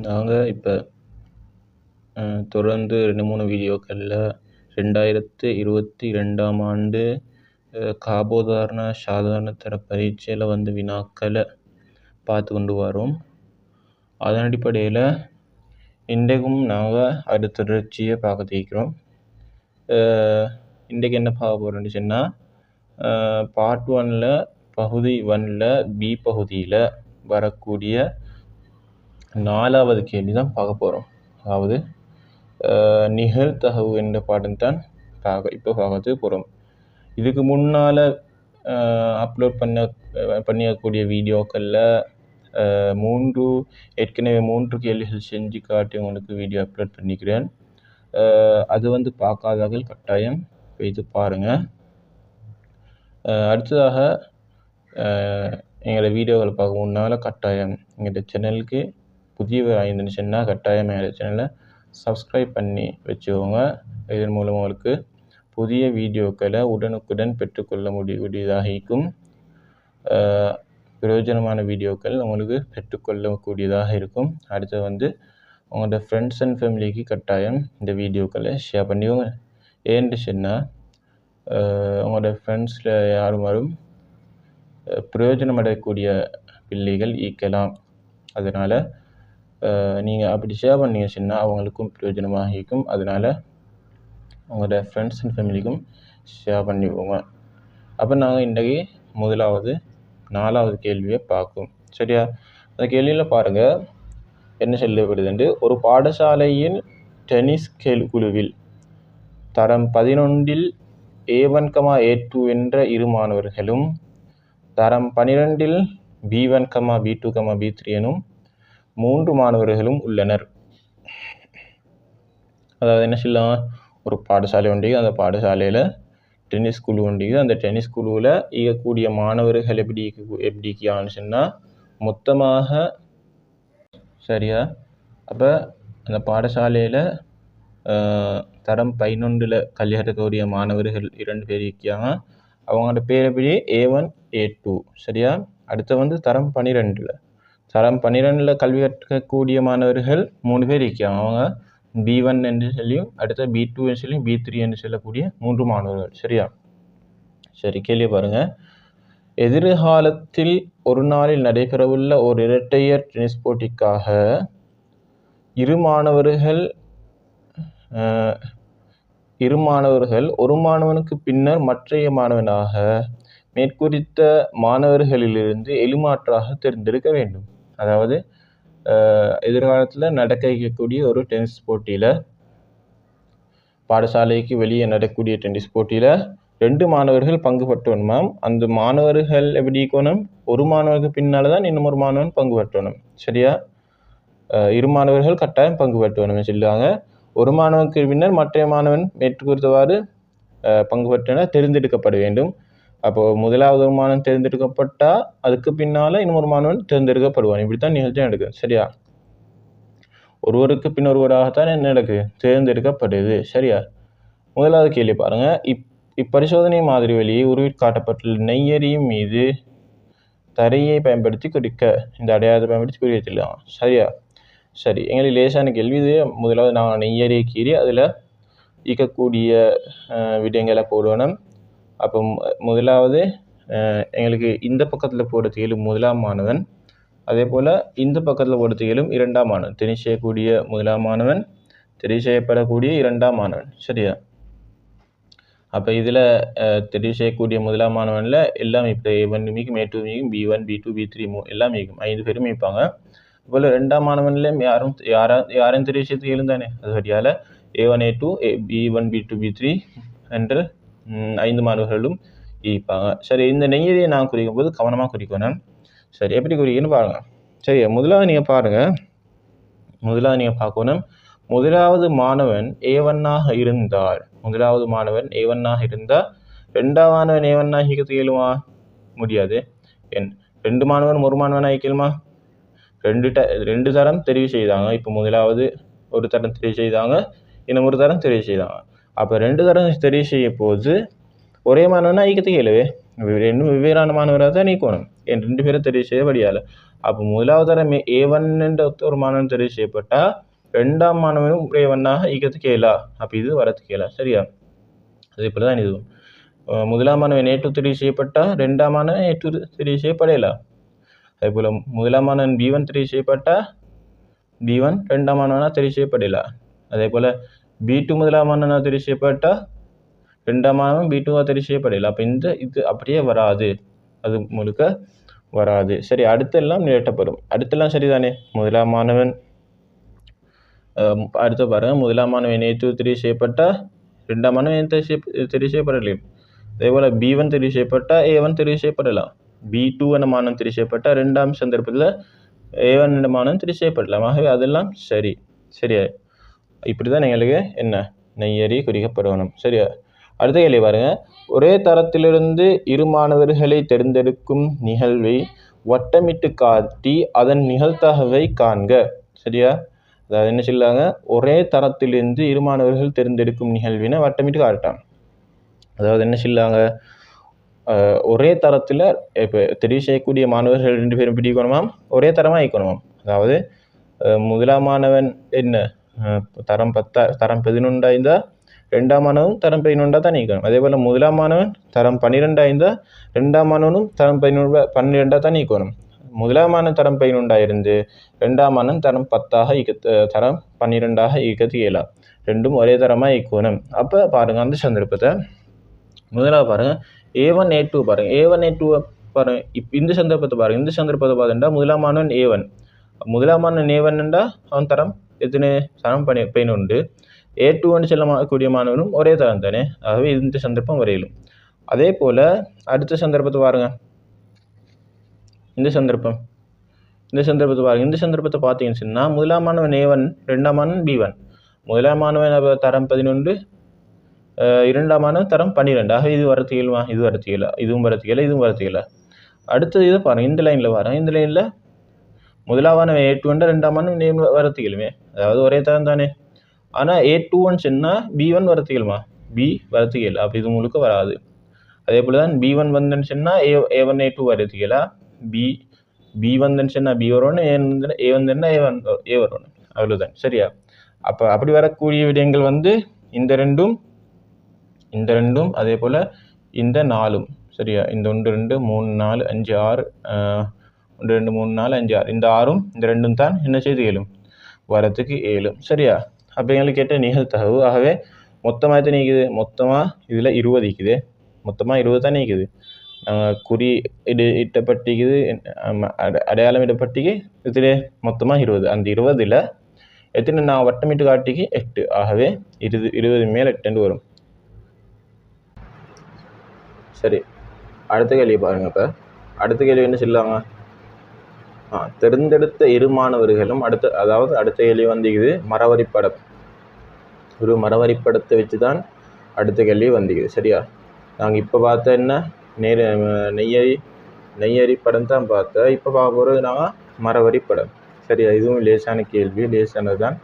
நாங்கள் இப்போ தொடர்ந்து 2-3 வீடியோக்களில் 2022ஆம் ஆண்டு காபோதாரண சாதாரண தர பரீட்சையில் வந்த வினாக்களை பார்த்து கொண்டு வரோம். அதன் அடிப்படையில் இன்றைக்கும் நாங்கள் அது தொடர்ச்சியை பார்க்க இருக்கிறோம். இன்றைக்கு என்ன பார்க்க போகிறோம்னு சொன்னால், பார்ட் 1ல் பகுதி 1ல் பி பகுதியில் வரக்கூடிய 4வது கேள்வி தான் பார்க்க போகிறோம். அதாவது நிகழ்தகவு என்ற பாடம் தான் இப்போ பார்க்கறதுக்கு போகிறோம். இதுக்கு முன்னால் அப்லோட் பண்ணியக்கூடிய வீடியோக்களில் ஏற்கனவே 3 கேள்விகள் செஞ்சு காட்டி உங்களுக்கு வீடியோ அப்லோட் பண்ணிக்கிறேன். அது பார்க்காதவர்கள் கட்டாயம் வைத்து பாருங்கள். அடுத்ததாக எங்களோட வீடியோக்களை பார்க்க முன்னால் கட்டாயம் எங்களோட சேனலுக்கு புதியவர் ஆயிருந்துன்னு சொன்னால் கட்டாயம் எங்களோட சேனலை சப்ஸ்கிரைப் பண்ணி வச்சுக்கோங்க. இதன் மூலம் உங்களுக்கு புதிய வீடியோக்களை உடனுக்குடன் பெற்றுக்கொள்ள முடியதாக இருக்கும். பிரயோஜனமான வீடியோக்கள் உங்களுக்கு பெற்றுக்கொள்ளக்கூடியதாக இருக்கும். அடுத்து உங்களோட ஃப்ரெண்ட்ஸ் அண்ட் ஃபேமிலிக்கு கட்டாயம் இந்த வீடியோக்களை ஷேர் பண்ணிக்கோங்க. ஏன்னு சொன்னால் உங்களோட ஃப்ரெண்ட்ஸில் யாரும் பிரயோஜனம் அடையக்கூடிய பிள்ளைகள் ஈக்கலாம். அதனால் நீங்கள் அப்படி ஷேர் பண்ணீங்க சொன்னால் அவங்களுக்கும் பிரயோஜனமாக இருக்கும். அதனால் உங்களோட ஃப்ரெண்ட்ஸ் அண்ட் ஃபேமிலிக்கும் ஷேர் பண்ணிக்கோங்க. அப்போ நாங்கள் இன்றைக்கு 4வது கேள்வியை பார்க்கும். சரியா? அந்த கேள்வியில் பாருங்கள் என்ன சொல்லப்படுதுண்டு. ஒரு பாடசாலையின் டென்னிஸ் குழுவில் தரம் 11ல் A1, A2 என்ற 2 மாணவர்களும் தரம் 12ல் B1, B2, B3 எனும் 3 மாணவர்களும் உள்ளனர். அதாவது என்ன சொல்லலாம், ஒரு பாடசாலை உண்டு, அந்த பாடசாலையில் டென்னிஸ் குழு உண்டு. அந்த டென்னிஸ் குழுவில் இயக்கக்கூடிய மாணவர்கள் எப்படிக்கான்னு சொன்னால் மொத்தமாக, சரியா? அப்போ அந்த பாடசாலையில் தரம் 11ல் கல்வியறக்கூடிய மாணவர்கள் 2 பேர் இருக்காங்க. அவங்களோட பேர் எப்படி? A1, A2. சரியா? அடுத்து தரம் 12ல் கல்வி கற்கக்கூடிய மாணவர்கள் 3 பேர் இருக்காங்க. அவங்க B1 என்று சொல்லியும் அடுத்த B2 என்று சொல்லியும் B3 என்று சொல்லக்கூடிய 3 மாணவர்கள். சரியா? சரி, கேள்வி பாருங்க. எதிர்காலத்தில் ஒரு நாளில் நடைபெறவுள்ள ஒரு இரட்டையர் டென்னிஸ் போட்டிக்காக இரு மாணவர்கள் ஒரு மாணவனுக்கு பின்னர் மற்றைய மாணவனாக மேற்குறித்த மாணவர்களிலிருந்து எளிமாற்றாக தேர்ந்தெடுக்க வேண்டும். அதாவது எதிர்காலத்தில் நடக்க இருக்கக்கூடிய ஒரு டென்னிஸ் போட்டியில், பாடசாலைக்கு வெளியே நடக்கக்கூடிய டென்னிஸ் போட்டியில் 2 மாணவர்கள் பங்கு பெற்றணுமாம். அந்த மாணவர்கள் எப்படி இருக்கணும்? ஒரு மாணவருக்கு பின்னால் தான் இன்னொரு மாணவன் பங்கு பெற்றணும். சரியா? 2 மாணவர்கள் கட்டாயம் பங்கு பெற்றணும் சொல்லுவாங்க. ஒரு மாணவனுக்கு பின்னர் மற்ற மாணவன் மேற்குறித்தவாறு பங்கு பெற்றன தேர்ந்தெடுக்கப்பட வேண்டும். அப்போது முதலாவது ஒரு மாணவன் தேர்ந்தெடுக்கப்பட்டால் அதுக்கு பின்னால் இன்னொரு மாணவன் தேர்ந்தெடுக்கப்படுவான். இப்படித்தான் நிகழ்ச்சி நடக்குது. சரியா? ஒருவருக்கு பின்னொருவராகத்தான் என்ன நடக்குது? தேர்ந்தெடுக்கப்படுது. சரியா? முதலாவது கேள்வி பாருங்கள். இப்பரிசோதனை மாதிரி வழியை உருவிக்காட்டப்பட்டுள்ள நெய்யறியும் மீது தரையை பயன்படுத்தி குறிக்க, இந்த அடையாளத்தை பயன்படுத்தி குறிக்கலாம். சரியா? சரி, எங்களுக்கு லேசான கேள்வி இது. முதலாவது நான் நெய்யறியை கீறி அதில் ஈக்கக்கூடிய விடயங்களை போடணும். அப்போ முதலாவது எங்களுக்கு இந்த பக்கத்தில் போடுறது இயலும் 1ஆம் மாணவன், அதே போல் இந்த பக்கத்தில் போடுறது இயலும் 2ஆம் மாணவன். தெரிவு செய்யக்கூடிய 1ஆம் மாணவன், தெரிவு செய்யப்படக்கூடிய 2ஆம் மாணவன். சரியா? அப்போ இதில் தெரிவு செய்யக்கூடிய 1ஆம் மாணவனில் எல்லாம் இப்போ A1 மீக்கும், A2 மீக்கும், B1, B2, B3 எல்லாம் மீக்கும், 5 பேரும் மீப்பாங்க. அதுபோல் 2ஆம் மாணவன்லையும் யாரும் தெரிவு செய்து எழுந்தானே. அது வழியால் A1, A2, B1, B2, B3 என்று 5 மாணவர்களும் இருப்பாங்க. சரி, இந்த நெய்யறியை நான் குறிக்கும் போது கவனமாக குறிக்கணும். சரி, எப்படி குறிக்கணும்னு பாருங்கள். சரி, முதலாவது நீங்கள் பாருங்கள். முதலாவது நீங்கள் பார்க்கணும். முதலாவது மாணவன் A1ஆக இருந்தால், 2ஆம் மாணவன் A1ஆக இருக்க இயலுமா? முடியாது. 2 மாணவன் ஒரு மாணவனாக இருக்கலுமா? 2 தரம் தெரிவு செய்தாங்க. இப்போ முதலாவது ஒரு தரம் தெரிவு செய்தாங்க, இன்னும் ஒரு தரம் தெரிவு செய்தாங்க. அப்போ 2 தரம் தெரிவு செய்ய போது ஒரே மாணவனாக ஈக்கத்துக்கு இயலவே, 2 வெவ்வேறான மாணவராக தான் நீக்கணும். ரெண்டு பேரும் தெரிவு செய்ய படியால. அப்போ முதலாவது தரம் A1 என்ற ஒரு மாணவன் தெரிவு செய்யப்பட்டால் ரெண்டாம் மாணவனும் A1ஆக ஈக்கிறதுக்கு இயலா. அப்போ இது வரத்துக்கு இயலா. சரியா? அதே போல தான் இதுவும். முதலாம் மாணவன் A2 தெரிவு செய்யப்பட்டால் ரெண்டாம் மாணவன் A2 தெரிவு செய்யப்படையலா. அதே போல் முதலாம் மாணவன் B1 தெரிவு செய்யப்பட்டால் B1 ரெண்டாம் மாணவனாக தெரிவு செய்யப்படலா. அதே போல் B2 முதலாம் மாணவனாக தெரிவு செய்யப்பட்டால் ரெண்டாம் மாணவன் B2வாக தெரிவு செய்யப்படலாம். அப்போ இது அப்படியே வராது, அது முழுக்க வராது. சரி, அடுத்தெல்லாம் நிரட்டப்படும். அடுத்தெல்லாம் சரிதானே. முதலாம் மாணவன் அடுத்து பாருங்க, முதலாம் மாணவன் A2 தெரிவு செய்யப்பட்டால் ரெண்டாம் மாணவன் தெரிவு செய்யப்படலையும். அதே போல் B1 தெரிவு செய்யப்பட்டால் A1 தெரிவு செய்யப்படலாம். B2 என்ற மாணவன் தெரிவு செய்யப்பட்டால் ரெண்டாம் சந்தர்ப்பத்தில் A1 என்ற மாணவன் தெரிவு செய்யப்படலாம். ஆகவே அதெல்லாம் சரி. சரியா? இப்படி தான் எங்களுக்கு என்ன நெய்யறி குறிக்கப்படணும். சரியா? அடுத்த கேள்வி பாருங்க. ஒரே தரத்திலிருந்து இரு மாணவர்களை தேர்ந்தெடுக்கும் நிகழ்வை வட்டமிட்டு காட்டி அதன் நிகழ்தகவை காண்க. சரியா? அதாவது என்ன சொல்லாங்க, ஒரே தரத்திலிருந்து இரு மாணவர்கள் தேர்ந்தெடுக்கும் நிகழ்வினை வட்டமிட்டு காட்டான். அதாவது என்ன சொல்லாங்க, ஒரே தரத்தில் இப்போ தெரிவு செய்யக்கூடிய மாணவர்கள் ரெண்டு பேரும் பிடிக்கணுமாம், ஒரே தரமாக இருக்கணுமாம். அதாவது முதலாம் மாணவன் என்ன தரம் 11 இருந்தால் ரெண்டாம் மாணவனும் தரம் 11 தான் நீக்கணும். அதே போல் முதலாம் மாணவன் தரம் 12 இருந்தால் ரெண்டாம் மாணவனும் தரம் 12 தான் நீக்கணும். முதலாம் மாணவன் தரம் 11 இருந்து ரெண்டாம் மாணவன் தரம் 10 தரம் 12 ஈக்கத்து இயலா. ரெண்டும் ஒரே தரமாக ஈக்கணும். அப்போ பாருங்கள், அந்த சந்தர்ப்பத்தை முதலாவது பாருங்கள், A1 A2 பாருங்கள். A1 A2 பாருங்கள். இந்த சந்தர்ப்பத்தை பாருங்கள். இந்த சந்தர்ப்பத்தை பார்த்தா முதலாம் மாணவன் A1, முதலாம் மாணவன் A1 அவன் தரம் எத்தனை தரம் 11. A2 செல்லக்கூடிய மாணவனும் ஒரே தரம் தானே. ஆகவே இந்த சந்தர்ப்பம் வரையிலும். அதே போல் அடுத்த சந்தர்ப்பத்தை பாருங்கள். இந்த சந்தர்ப்பத்தை பாருங்கள். இந்த சந்தர்ப்பத்தை பார்த்தீங்கன்னு சொன்னால் முதலாம் மாணவன் A1, ரெண்டாம் மாணவன் B1. முதலாம் மாணவன் தரம் 11, இரண்டாம் மாணவன் தரம் 12. ஆக இது வரத்து இயலுமா? இது வரத்து இயலா. இதுவும் வரத்து இயலா, இதுவும் வரத்து இயலா. அடுத்தது இதை பாருங்கள். இந்த லைனில் பாருங்கள். இந்த லைனில் முதலாவானவன் A2 ரெண்டாம் மாணவன் வரத்து இயலுமே. அதாவது ஒரே தரம் தானே. ஆனால் A2 சொன்னால் B1 வரத்து இயலுமா? B வரத்து இயலா. அப்போ இது முழுக்க வராது. அதே போல் தான் B1 வந்துன்னு சொன்னால் A1 A2 வரத்து இயலா. B வந்துன்னு சொன்னால் B வரணும், A வந்துன்னா A வரணும். அவ்வளோதான். சரியா? அப்போ அப்படி வரக்கூடிய விடயங்கள் வந்து இந்த ரெண்டும் அதே போல் இந்த 4. சரியா? இந்த 1 2 3 4 5 6 1 2 3 4 5 6 இந்த 6ம் இந்த 2ம் தான் என்ன செய்து இயலும், வரத்துக்கு இயலும். சரியா? அப்போ எங்களுக்கு கேட்ட நிகழ்தகவு. ஆகவே மொத்தமாக எத்தனை நீக்குது? மொத்தமாக இதில் 20 இருக்குது. மொத்தமாக 20 தான் நீக்குது. குறி இட்டப்பட்டிக்குது, அடையாளம் இடப்பட்டிக்கு இதில் மொத்தமாக 20. அந்த 20ல் எத்தனை நான் வட்டமிட்டு காட்டிக்கு 8. ஆகவே 20 மேல் 8 வரும். சரி, அடுத்த கேள்வி பாருங்கள். இப்போ அடுத்த கேள்வி என்ன சொல்லுவாங்க, தேர்ந்தெடுத்த இரு மாணவர்களும் அடுத்த கேள்வி வந்துக்குது மரவரிப்படம். ஒரு மரவரிப்படத்தை வச்சு தான் அடுத்த கேள்வி வந்துக்குது. சரியா? நாங்கள் இப்போ பார்த்த என்ன நெய்யரி படம் தான் பார்த்தேன். இப்போ பார்க்க போகிறது நாங்கள் மரவரிப்படம். சரியா? இதுவும் லேசான கேள்வி, லேசானது தான்,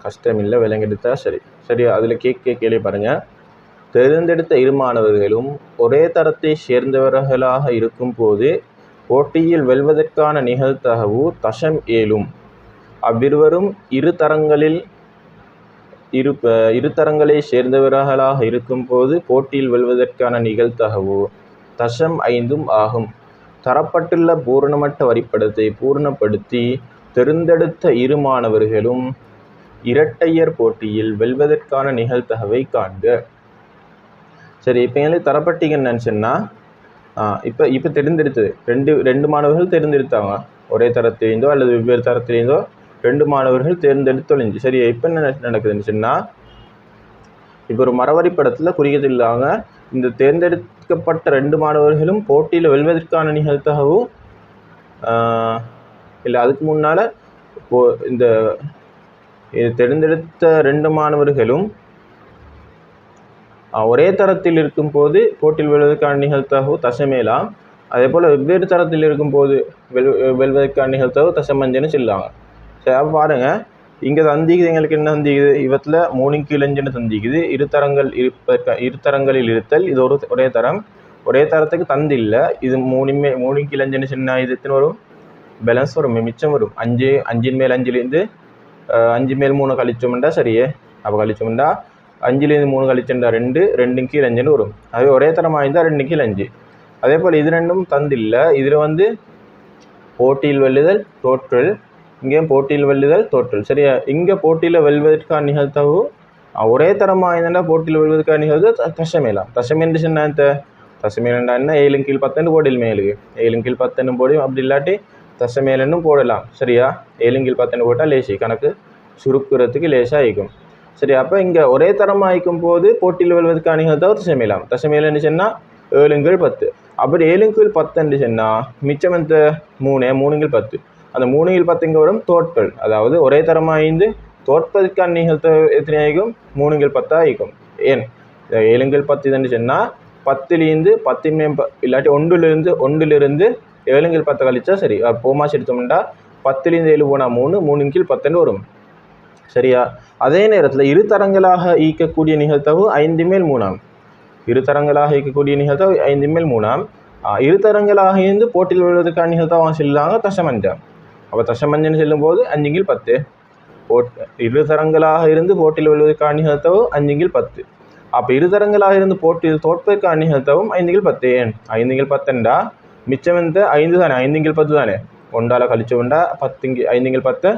கஷ்டம் இல்லை, விளங்கெடுத்தா சரி. சரியா? அதில் கேள்வி பாருங்கள். தேர்ந்தெடுத்த இரு மாணவர்களும் ஒரே தரத்தை சேர்ந்தவர்களாக இருக்கும் போது போட்டியில் வெல்வதற்கான நிகழ்தகவு தசம் 7. அவ்விருவரும் இரு தரங்களை சேர்ந்தவர்களாக இருக்கும் போது போட்டியில் வெல்வதற்கான நிகழ்தகவு தசம் 5 ஆகும். தரப்பட்டுள்ள பூரணமட்ட வரிப்படத்தை பூரணப்படுத்தி தேர்ந்தெடுத்த இரு மாணவர்களும் இரட்டையர் போட்டியில் வெல்வதற்கான நிகழ்தகவை காண்க. சரி, இப்போ எங்களுக்கு தரப்பட்டிங்க என்னன்னு சொன்னால், இப்போ தேர்ந்தெடுத்தது ரெண்டு மாணவர்கள் தேர்ந்தெடுத்தாங்க. ஒரே தரத்திலேருந்தோ அல்லது வெவ்வேறு தரத்திலேருந்தோ 2 மாணவர்கள் தேர்ந்தெடுத்தொழிஞ்சு. சரி, இப்போ என்ன நடக்குதுன்னு சொன்னால், இப்போ ஒரு மரவரிப்படத்தில் குறியதில்லாங்க இந்த தேர்ந்தெடுக்கப்பட்ட 2 மாணவர்களும் போட்டியில் வெல்வதற்கான நிகழ்தகவு இல்லை, அதுக்கு முன்னால் இந்த தேர்ந்தெடுத்த 2 மாணவர்களும் ஒரே தரத்தில் இருக்கும் போது போட்டியில் வெல்வதற்கான நிகழ்தகவு தசமேலாம். அதே போல் வெவ்வேறு தரத்தில் இருக்கும் போது வெல்வதற்கான நிகழ்தகவு தசம் 5ன்னு சொல்லுவாங்க. சரி, அப்போ பாருங்கள், இங்கே தந்திக்குது எங்களுக்கு என்ன தந்திக்குது, இவத்தில் 3 கீழ் 5ன்னு தந்திக்குது. இரு தரங்களில் இருத்தல், இது ஒரே தரம். ஒரே தரத்துக்கு தந்து இல்லை. இது மூணு கீழே 5 சொன்னா இது எத்தனை வரும்? பேலன்ஸ் வரும், மிச்சம் வரும். 5 மேல் 5லேருந்து 5 மேல் 3 கழிச்சோம்டா சரியே. அப்போ கழிச்சோம்டா 5லேருந்து 3 கழிச்சோம்டா 2 கீழே 5ன்னு வரும். அதே ஒரே தரமாக இருந்தால் 2 கீழே 5. அதே போல் இது ரெண்டும் தந்தில்லை. இதில் வந்து போட்டியில் வெல்லுதல் தோற்றல், இங்கேயும் போட்டியில் வெல்லுதல் தோற்றல் சரியா. இங்கே போட்டியில் வெல்வதற்கான நிகழ்த்தவு ஒரே தரமாக இருந்தால் போட்டியில் வெல்வதற்கான நிகழ்வு தசமேலாம். தசமேன்று சொன்னா தசமேலண்டா என்ன? 7 கீழ் 10 போட்டியில் மேலுக்கு 7 கீழ் 10 போடும். அப்படி இல்லாட்டி தசமேலன்னும் போடலாம் சரியா. 7 கீழ் 10 போட்டால் லேசி கணக்கு சுருக்குறதுக்கு லேசாக ஆகிக்கும் சரி. அப்போ இங்கே ஒரே தரமாக ஆகிக்கும் போது போட்டியில் வெல்வதற்கான நிகழ்த்தவு தசமேலாம். தசமேலன்னு சொன்னால் 7 கீழ் 10. அப்படி 7 கீழ் 10 சொன்னால் மிச்சம் இந்த 3 கீழ் 10. அந்த 3 கீழ் 10 இங்கே வரும் தோற்றல். அதாவது ஒரே தரமாக இருந்து தோற்பதற்கான நிகழ்த்தவு எத்தனை ஆகிக்கும்? 3 கீழ் 10 ஆகிக்கும். ஏன் 7 கீழ் 10 இதுன்னு சொன்னால் 10லேருந்து 10 இல்லாட்டி 1லிருந்து 7 கீழ் 10 கழிச்சா சரி. போமாச்சு எடுத்தோம்னா 10லேருந்து 7 போனால் 3 கீழ் 10 வரும் சரியா. அதே நேரத்தில் இரு தரங்களாக ஈக்கக்கூடிய நிகழ்த்தவு 5 மேல் 3. இரு தரங்களாக ஈக்கக்கூடிய நிகழ்த்தவு 5 மேல் 3. இரு தரங்களாக இருந்து போட்டியில் விழுவதற்கான நிகழ்த்தவு செல்லாங்க தசமஞ்சம். அப்போ தசமஞ்சன்னு செல்லும்போது 5 கீழ் 10. இரு தரங்களாக இருந்து போட்டியில் விழுவதற்கான நிகழ்த்தவு 5 கீழ் 10. அப்போ இரு தரங்களாக இருந்து போட்டியில் தோற்பதற்கான நிகழ்த்தவும் 5 கீழ் 10. ஏன் 5 கீழ் 10ண்டா மிச்சம் வந்து 5 தானே. 5 கீழ் 10 தானே. 1ஆல் கழிச்சோம்டா 5 கீழ் 10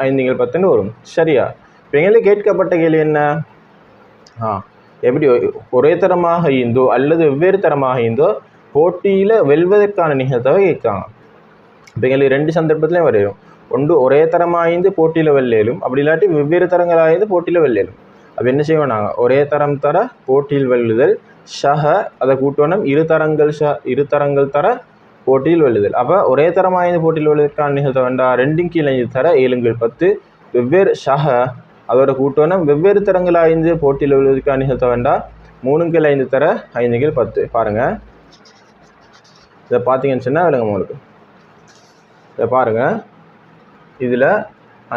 5 கீழ் 10ன்னு வரும் சரியா. இப்போ எங்களுக்கு கேட்கப்பட்ட கேள்வி என்ன? எப்படி ஒரே தரமாக இருந்தோ அல்லது வெவ்வேறு தரமாக இருந்தோ போட்டியில் வெல்வதற்கான நிகழ்த்தவை கேட்காங்க. இப்போ எங்களுக்கு 2 சந்தர்ப்பத்திலையும் வரையும். ஒன்று ஒரே தரமாக இருந்து போட்டியில் வெல்லேலும், அப்படி இல்லாட்டி வெவ்வேறு தரங்களாக இருந்து போட்டியில் வெல்லேலும். அப்போ என்ன செய்வோம்? நாங்கள் ஒரே தரம் தர போட்டியில் வெல்லுதல் அதை கூட்டணும் இரு தரங்கள் தர போட்டியில் வெல்லுதல். அப்போ ஒரே தரமாக இருந்து போட்டியில் வெல்வதற்கான நிகழ்த்த வேண்டாம் 2 கீழ் 5 தர 7 கீழ் 10. வெவ்வேறு அதோட கூட்டணும் வெவ்வேறு தரங்களாக இருந்து போட்டியில் வெல்வதற்கான நிகழ்த்த வேண்டாம் 3 கீழ் 5 தர 5 கீழ் 10. பாருங்கள், இதை பார்த்தீங்கன்னு சொன்னால் விளங்க உங்களுக்கு. இதை பாருங்கள், இதில்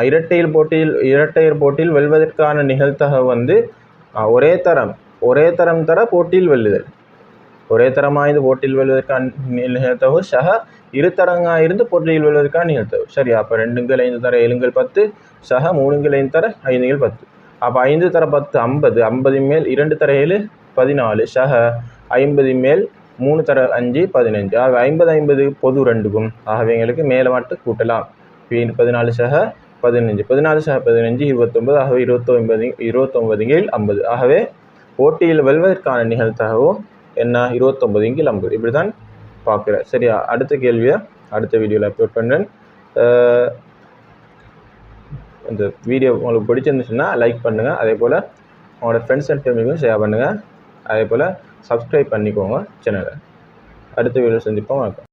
இரட்டையர் போட்டியில் வெல்வதற்கான நிகழ்த்தகவு வந்து ஒரே தரம் தர போட்டியில் வெல்லுதல். ஒரே தரமாக போட்டியில் வெல்வதற்கான நிகழ்த்தவு இரு தரங்காக இருந்து போட்டியில் வெல்வதற்கான நிகழ்த்தவு சரியா. அப்போ 2 கீழ் 5 தர 7 கீழ் 10 3 கீழ் 5 தர 5 கீழ் 10. அப்போ 5 தர 10 50. 50 மேல் 2 தர 7 14 50 மேல் 3 தர 5 15. ஆகவே 50 பொது 2க்கும். ஆகவே எங்களுக்கு மேலே மட்டும் கூட்டலாம். 14 15 14 15 29. ஆகவே 29 கீழ் 50. ஆகவே போட்டியில் வெல்வதற்கான நிகழ்த்தகவோ என்ன 29 கீழ் 50. இப்படி தான் பார்க்குறேன் சரியா. அடுத்த கேள்வியை அடுத்த வீடியோவில் அப்லோட் பண்ணுறேன். இந்த வீடியோ உங்களுக்கு பிடிச்சிருந்துச்சுன்னா லைக் பண்ணுங்கள். அதே போல் உங்களோட ஃப்ரெண்ட்ஸ் அண்ட் ஃபேமிலிக்கும் ஷேர் பண்ணுங்கள். அதே போல் சப்ஸ்கிரைப் பண்ணிக்கோங்க சேனலை. அடுத்த வீடியோ சந்திப்போம். வணக்கம்.